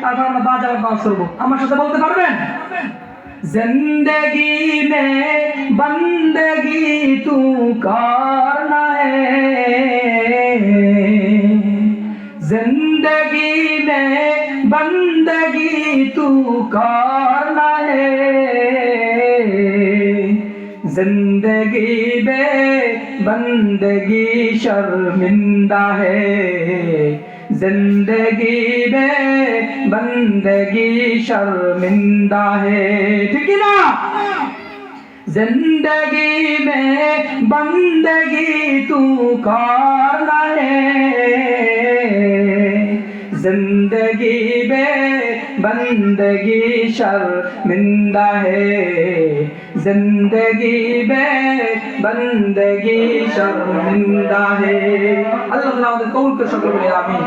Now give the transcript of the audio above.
তারপর আমরা বাজার নামাজ পড়বো। আমার সাথে বলতে পারবেন? जिंदगी में बंदगी तू करना है, जिंदगी में बंदगी तू करना है, जिंदगी में बंदगी शर्मिंदा है, जिंदगी में बंदगी शर्मिंदा है। ठीक है ना? जिंदगी में बंदगी तू करना है, जिंदगी में बंदगी शर्मिंदा है, जिंदगी में बंदगी शर्मिंदा है। अल्लाह ताला আমাদের কবুল করে সকলে বলি আমিন।